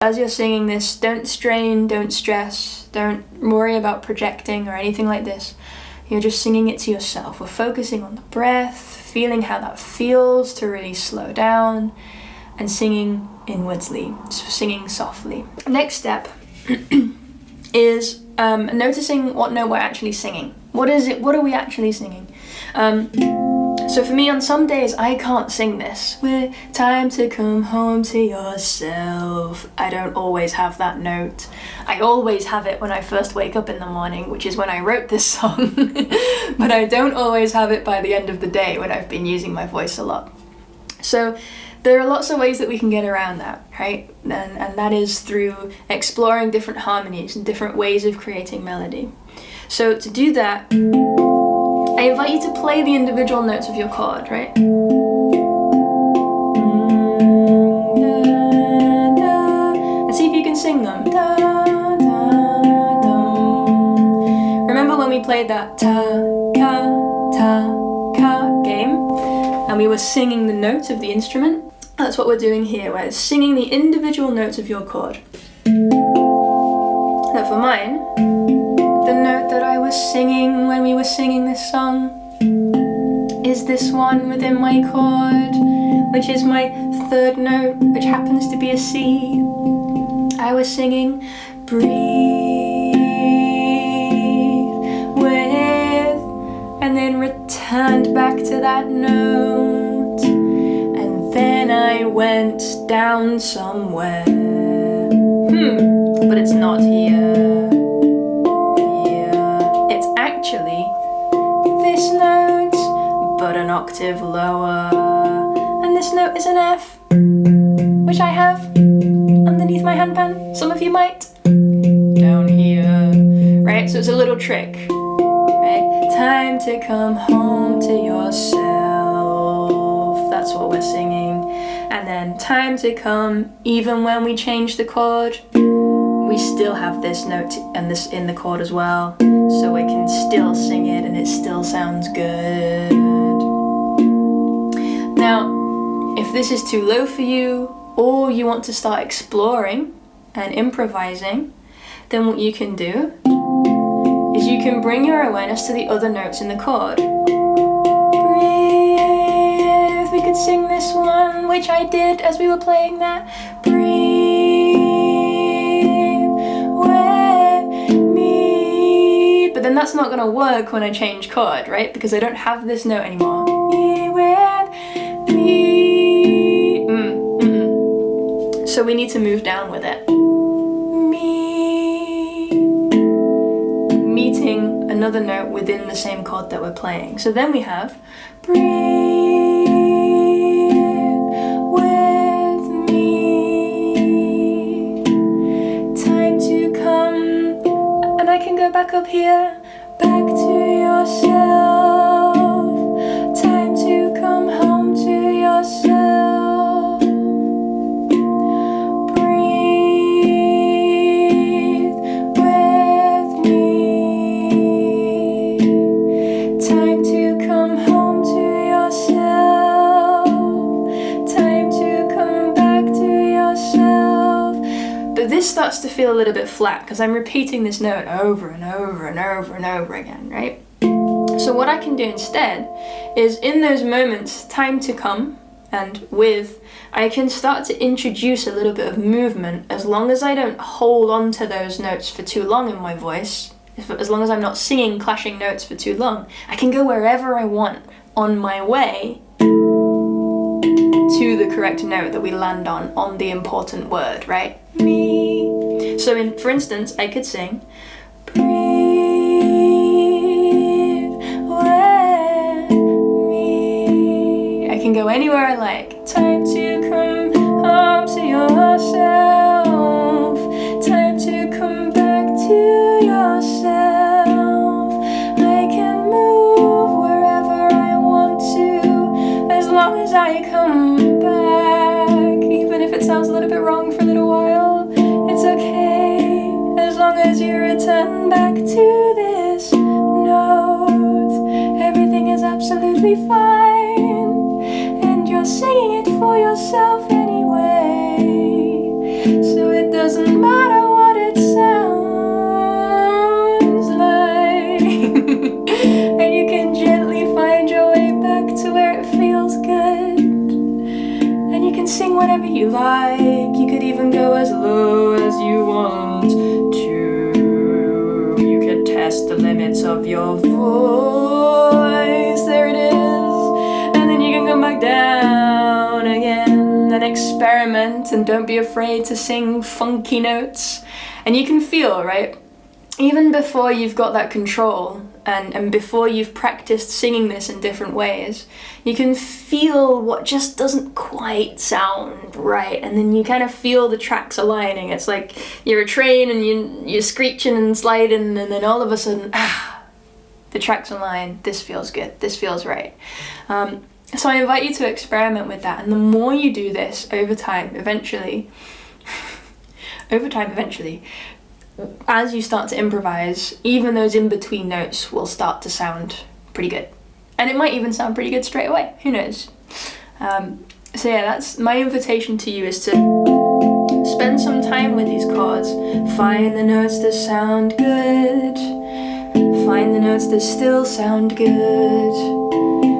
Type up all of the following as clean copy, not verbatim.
As you're singing this, don't strain, don't stress, don't worry about projecting or anything like this. You're just singing it to yourself. We're focusing on the breath, feeling how that feels to really slow down, and singing inwardly, singing softly. Next step is noticing what note we're actually singing. What is it? What are we actually singing? So for me, on some days, I can't sing this. With time to come home to yourself. I don't always have that note. I always have it when I first wake up in the morning, which is when I wrote this song. But I don't always have it by the end of the day when I've been using my voice a lot. So there are lots of ways that we can get around that, right? And that is through exploring different harmonies and different ways of creating melody. So to do that, I invite you to play the individual notes of your chord, right? And see if you can sing them. Remember when we played that ta-ka game? And we were singing the note of the instrument? That's what we're doing here. We're singing the individual notes of your chord. Now for mine, the note that I was singing when we were singing this song is this one within my chord, which is my third note, which happens to be a C. I was singing breathe with, and then returned back to that note, and then I went down somewhere. But it's not here. Actually, this note, but an octave lower, and this note is an F, which I have underneath my handpan. Some of you might. Down here, right? So it's a little trick, right? Time to come home to yourself. That's what we're singing. And then time to come, even when we change the chord, we still have this note and this in the chord as well, so we can still sing it and it still sounds good. Now, if this is too low for you, or you want to start exploring and improvising, then what you can do is you can bring your awareness to the other notes in the chord. Breathe. We could sing this one, which I did as we were playing that. Breathe. But then that's not going to work when I change chord, right? Because I don't have this note anymore. Me with me. So we need to move down with it. Me. Meeting another note within the same chord that we're playing. So then we have breathe with me. Time to come. And I can go back up here, back to yourself. Time to come home to yourself. Breathe with me. Time to come home to yourself. Time to come back to yourself. But this starts to feel a little bit flat because I'm repeating this note over and over and over and over again, right? So what I can do instead is in those moments, time to come and with, I can start to introduce a little bit of movement as long as I don't hold on to those notes for too long in my voice. As long as I'm not singing clashing notes for too long, I can go wherever I want on my way to the correct note that we land on the important word, right? Me. So for instance, I could sing breathe with me. I can go anywhere I like. Time to come home to yourself. Time to come back to yourself. I can move wherever I want to, as long as I come back. Even if it sounds a little bit wrong for a little while, it's okay, as long as you return back to this note. Everything is absolutely fine, and you're singing it for yourself anyway, so it like. You could even go as low as you want to. You could test the limits of your voice. There it is. And then you can come back down again and experiment, and don't be afraid to sing funky notes. And you can feel, right? Even before you've got that control, and before you've practiced singing this in different ways, you can feel what just doesn't quite sound right, and then you kind of feel the tracks aligning. It's like you're a train and you're screeching and sliding, and then all of a sudden, the tracks align. This feels good. This feels right. So I invite you to experiment with that, and the more you do this over time, eventually, as you start to improvise, even those in-between notes will start to sound pretty good. And it might even sound pretty good straight away, who knows? So yeah, that's my invitation to you, is to spend some time with these chords. Find the notes that sound good. Find the notes that still sound good.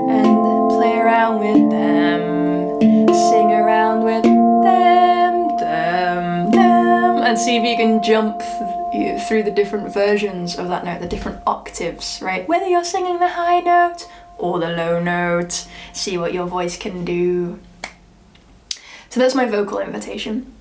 And play around with them. Sing around with them. And see if you can jump through the different versions of that note, the different octaves, right? Whether you're singing the high note or the low note, see what your voice can do. So that's my vocal invitation.